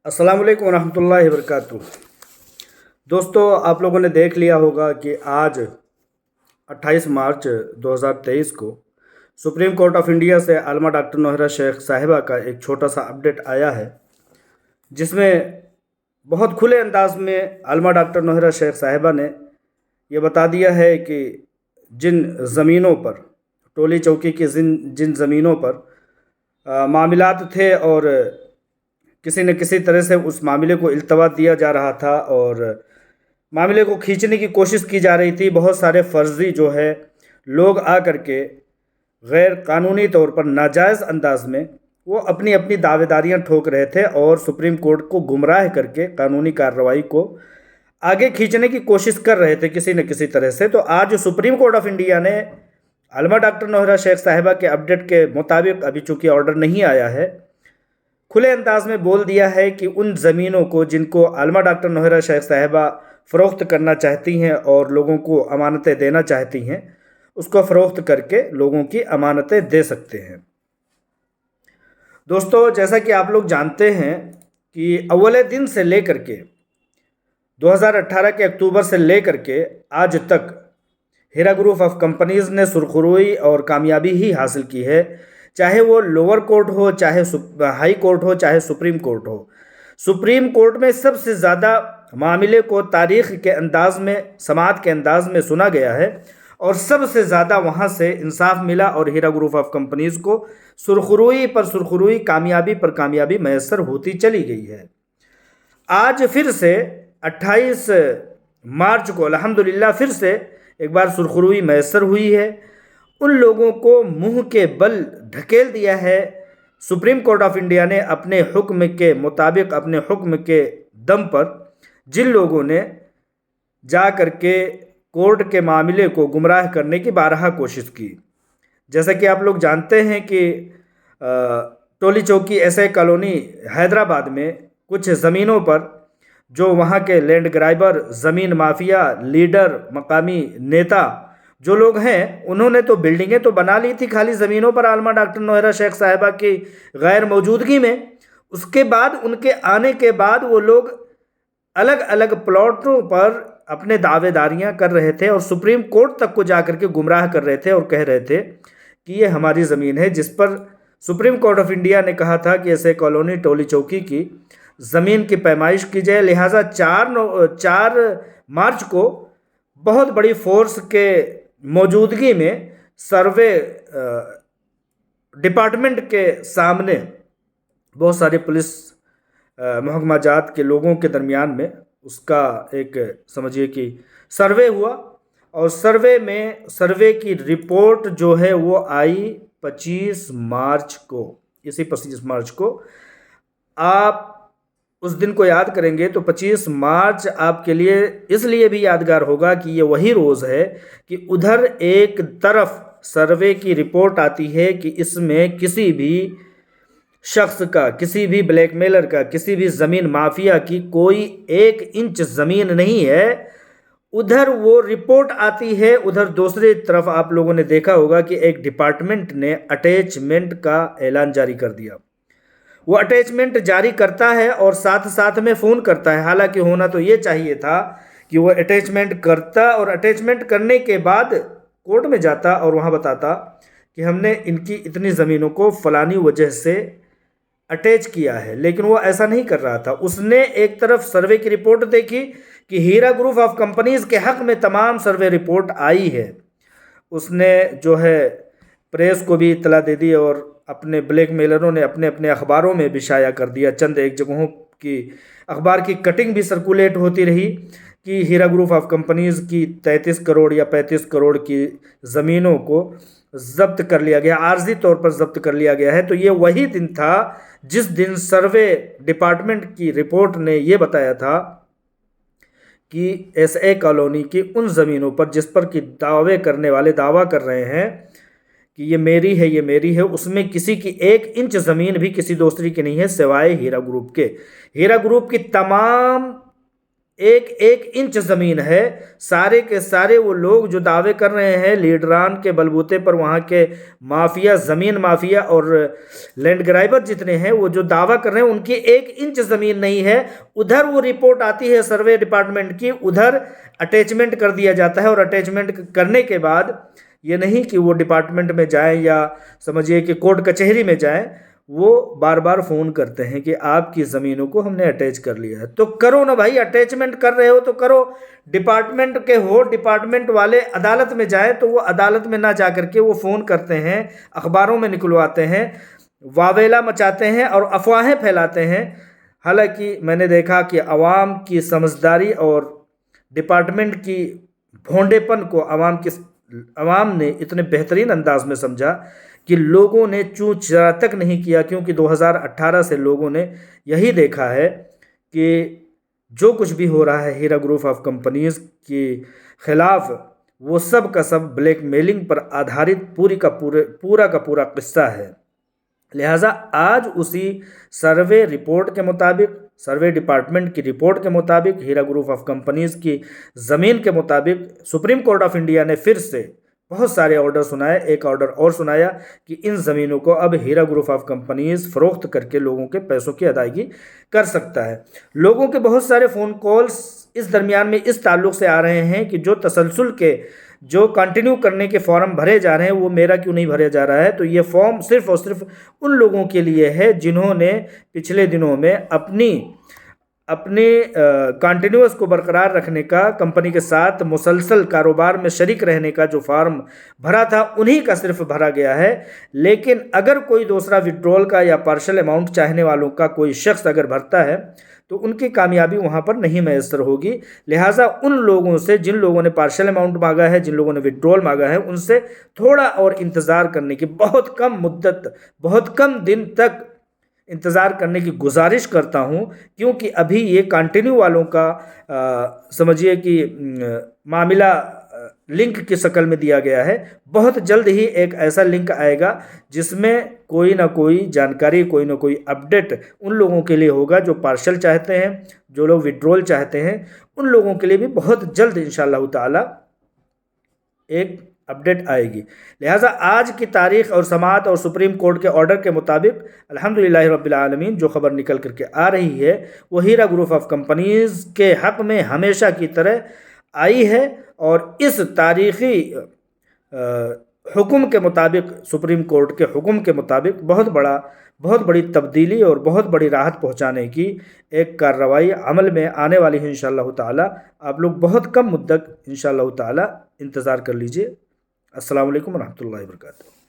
السلام علیکم ورحمۃ اللہ وبرکاتہ۔ دوستو، آپ لوگوں نے دیکھ لیا ہوگا کہ آج 28 مارچ 2023 کو سپریم کورٹ آف انڈیا سے عالمہ ڈاکٹر نوہرہ شیخ صاحبہ کا ایک چھوٹا سا اپڈیٹ آیا ہے، جس میں بہت کھلے انداز میں عالمہ ڈاکٹر نوہرہ شیخ صاحبہ نے یہ بتا دیا ہے کہ جن زمینوں پر ٹولی چوکی کی جن زمینوں پر معاملات تھے اور کسی نہ کسی طرح سے اس معاملے کو التوا دیا جا رہا تھا اور معاملے کو کھینچنے کی کوشش کی جا رہی تھی، بہت سارے فرضی جو ہے لوگ آ کر کے غیر قانونی طور پر ناجائز انداز میں وہ اپنی اپنی دعوے داریاں ٹھوک رہے تھے اور سپریم کورٹ کو گمراہ کر کے قانونی کارروائی کو آگے کھینچنے کی کوشش کر رہے تھے کسی نہ کسی طرح سے۔ تو آج سپریم کورٹ آف انڈیا نے عالمہ ڈاکٹر نوہرہ شیخ صاحبہ کے اپڈیٹ کے مطابق، ابھی چونکہ آرڈر نہیں آیا ہے، کھلے انداز میں بول دیا ہے کہ ان زمینوں کو جن کو عالمہ ڈاکٹر نوہرہ شیخ صاحبہ فروخت کرنا چاہتی ہیں اور لوگوں کو امانتیں دینا چاہتی ہیں، اس کو فروخت کر کے لوگوں کی امانتیں دے سکتے ہیں۔ دوستو، جیسا کہ آپ لوگ جانتے ہیں کہ اول دن سے لے کر کے 2018 کے اکتوبر سے لے کر کے آج تک ہیرا گروپ آف کمپنیز نے سرخروئی اور کامیابی ہی حاصل کی ہے، چاہے وہ لوور کورٹ ہو، چاہے ہائی کورٹ ہو، چاہے سپریم کورٹ ہو۔ سپریم کورٹ میں سب سے زیادہ معاملے کو تاریخ کے انداز میں، سماعت کے انداز میں سنا گیا ہے اور سب سے زیادہ وہاں سے انصاف ملا اور ہیرا گروپ آف کمپنیز کو سرخروئی پر سرخروئی، کامیابی پر کامیابی میسر ہوتی چلی گئی ہے۔ آج پھر سے 28 مارچ کو الحمدللہ پھر سے ایک بار سرخروئی میسر ہوئی ہے۔ ان لوگوں کو منہ کے بل ڈھکیل دیا ہے سپریم کورٹ آف انڈیا نے اپنے حکم کے مطابق، اپنے حکم کے دم پر، جن لوگوں نے جا کر کے کورٹ کے معاملے کو گمراہ کرنے کی بارہا کوشش کی۔ جیسا کہ آپ لوگ جانتے ہیں کہ Toli Chowki S a colony Hyderabad میں کچھ زمینوں پر جو وہاں کے لینڈ گرائبر، زمین مافیا، لیڈر، مقامی نیتا جو لوگ ہیں، انہوں نے تو بلڈنگیں تو بنا لی تھی خالی زمینوں پر عالمہ ڈاکٹر نوہرہ شیخ صاحبہ کی غیر موجودگی میں۔ اس کے بعد، ان کے آنے کے بعد، وہ لوگ الگ الگ پلاٹوں پر اپنے دعوے داریاں کر رہے تھے اور سپریم کورٹ تک کو جا کر کے گمراہ کر رہے تھے اور کہہ رہے تھے کہ یہ ہماری زمین ہے، جس پر سپریم کورٹ آف انڈیا نے کہا تھا کہ ایسے کالونی ٹولی چوکی کی زمین کی پیمائش کی جائے۔ لہٰذا 4 مارچ کو بہت بڑی فورس کے موجودگی میں سروے ڈپارٹمنٹ کے سامنے بہت سارے پولیس محکمہ جات کے لوگوں کے درمیان میں اس کا ایک سمجھیے کہ سروے ہوا اور سروے کی رپورٹ جو ہے وہ آئی 25 مارچ کو۔ اسی 25 مارچ کو آپ اس دن کو یاد کریں گے تو 25 مارچ آپ کے لیے اس لیے بھی یادگار ہوگا کہ یہ وہی روز ہے کہ ادھر ایک طرف سروے کی رپورٹ آتی ہے کہ اس میں کسی بھی شخص کا، کسی بھی بلیک میلر کا، کسی بھی زمین مافیا کی کوئی 1 انچ زمین نہیں ہے۔ ادھر وہ رپورٹ آتی ہے، ادھر دوسری طرف آپ لوگوں نے دیکھا ہوگا کہ ایک ڈپارٹمنٹ نے اٹیچمنٹ کا اعلان جاری کر دیا۔ وہ اٹیچمنٹ جاری کرتا ہے اور ساتھ ساتھ میں فون کرتا ہے، حالانکہ ہونا تو یہ چاہیے تھا کہ وہ اٹیچمنٹ کرتا اور اٹیچمنٹ کرنے کے بعد کورٹ میں جاتا اور وہاں بتاتا کہ ہم نے ان کی اتنی زمینوں کو فلانی وجہ سے اٹیچ کیا ہے، لیکن وہ ایسا نہیں کر رہا تھا۔ اس نے ایک طرف سروے کی رپورٹ دیکھی کہ ہیرا گروپ آف کمپنیز کے حق میں تمام سروے رپورٹ آئی ہے، اس نے جو ہے پریس کو بھی اطلاع دے دی اور اپنے بلیک میلروں نے اپنے اپنے اخباروں میں بھی شائع کر دیا۔ چند ایک جگہوں کی اخبار کی کٹنگ بھی سرکولیٹ ہوتی رہی کہ ہیرا گروپ آف کمپنیز کی 33 کروڑ یا 35 کروڑ کی زمینوں کو ضبط کر لیا گیا، عارضی طور پر ضبط کر لیا گیا ہے۔ تو یہ وہی دن تھا جس دن سروے ڈپارٹمنٹ کی رپورٹ نے یہ بتایا تھا کہ ایس اے کالونی کی ان زمینوں پر جس پر کہ دعوے کرنے والے دعویٰ کر رہے ہیں کہ یہ میری ہے، یہ میری ہے، اس میں کسی کی 1 انچ زمین بھی کسی دوسری کی نہیں ہے سوائے ہیرا گروپ کے۔ ہیرا گروپ کی تمام ایک ایک انچ زمین ہے، سارے کے سارے وہ لوگ جو دعوے کر رہے ہیں لیڈران کے بلبوتے پر، وہاں کے مافیا، زمین مافیا اور لینڈ گرائبر جتنے ہیں، وہ جو دعویٰ کر رہے ہیں ان کی ایک انچ زمین نہیں ہے۔ ادھر وہ رپورٹ آتی ہے سروے ڈپارٹمنٹ کی، ادھر اٹیچمنٹ کر دیا جاتا ہے، اور اٹیچمنٹ کرنے کے بعد یہ نہیں کہ وہ ڈپارٹمنٹ میں جائیں یا سمجھیے کہ کورٹ کچہری میں جائیں، وہ بار بار فون کرتے ہیں کہ آپ کی زمینوں کو ہم نے اٹیچ کر لیا ہے۔ تو کرو نا بھائی، اٹیچمنٹ کر رہے ہو تو کرو، ڈپارٹمنٹ کے ہو، ڈپارٹمنٹ والے عدالت میں جائیں تو وہ عدالت میں نہ جا کر کے وہ فون کرتے ہیں، اخباروں میں نکلواتے ہیں، واویلا مچاتے ہیں اور افواہیں پھیلاتے ہیں۔ حالانکہ میں نے دیکھا کہ عوام کی سمجھداری اور ڈپارٹمنٹ کی بھونڈے پن کو عوام نے اتنے بہترین انداز میں سمجھا کہ لوگوں نے چوں چرا تک نہیں کیا، کیونکہ 2018 سے لوگوں نے یہی دیکھا ہے کہ جو کچھ بھی ہو رہا ہے ہیرا گروپ آف کمپنیز کے خلاف، وہ سب کا سب بلیک میلنگ پر آدھارت پورا کا پورا قصہ ہے۔ لہٰذا آج اسی سروے رپورٹ کے مطابق، سروے ڈپارٹمنٹ کی رپورٹ کے مطابق، ہیرا گروپ آف کمپنیز کی زمین کے مطابق سپریم کورٹ آف انڈیا نے پھر سے بہت سارے آرڈر سنائے۔ ایک آرڈر اور سنایا کہ ان زمینوں کو اب ہیرا گروپ آف کمپنیز فروخت کر کے لوگوں کے پیسوں کی ادائیگی کر سکتا ہے۔ لوگوں کے بہت سارے فون کالز اس درمیان میں اس تعلق سے آ رہے ہیں کہ جو تسلسل کے، جو کنٹینیو کرنے کے فارم بھرے جا رہے ہیں، وہ میرا کیوں نہیں بھرا جا رہا ہے؟ تو یہ فارم صرف اور صرف ان لوگوں کے لیے ہے جنہوں نے پچھلے دنوں میں اپنے کنٹینیوس کو برقرار رکھنے کا، کمپنی کے ساتھ مسلسل کاروبار میں شریک رہنے کا جو فارم بھرا تھا، انہی کا صرف بھرا گیا ہے۔ لیکن اگر کوئی دوسرا وڈرول کا یا پارشل اماؤنٹ چاہنے والوں کا کوئی شخص اگر بھرتا ہے تو ان کی کامیابی وہاں پر نہیں میسر ہوگی۔ لہٰذا ان لوگوں سے، جن لوگوں نے پارشل اماؤنٹ مانگا ہے، جن لوگوں نے وڈرول مانگا ہے، ان سے تھوڑا اور انتظار کرنے کی، بہت کم مدت، بہت کم دن تک انتظار کرنے کی گزارش کرتا ہوں، کیونکہ ابھی یہ کنٹینیو والوں کا سمجھیے کہ معاملہ لنک کی شکل میں دیا گیا ہے۔ بہت جلد ہی ایک ایسا لنک آئے گا جس میں کوئی نہ کوئی جانکاری، کوئی نہ کوئی اپڈیٹ ان لوگوں کے لیے ہوگا جو پارشل چاہتے ہیں، جو لوگ وڈرول چاہتے ہیں، ان لوگوں کے لیے بھی بہت جلد انشاءاللہ تعالی ایک اپڈیٹ آئے گی۔ لہٰذا آج کی تاریخ اور سماعت اور سپریم کورٹ کے آرڈر کے مطابق الحمدللہ رب العالمین جو خبر نکل کر کے آ رہی ہے وہ ہیرا گروپ آف کمپنیز کے حق میں ہمیشہ کی طرح آئی ہے، اور اس تاریخی حکم کے مطابق، سپریم کورٹ کے حکم کے مطابق بہت بڑی تبدیلی اور بہت بڑی راحت پہنچانے کی ایک کارروائی عمل میں آنے والی ہے انشاءاللہ تعالی۔ آپ لوگ بہت کم مدت انشاءاللہ تعالی انتظار کر لیجئے۔ السلام علیکم ورحمۃ اللہ وبرکاتہ۔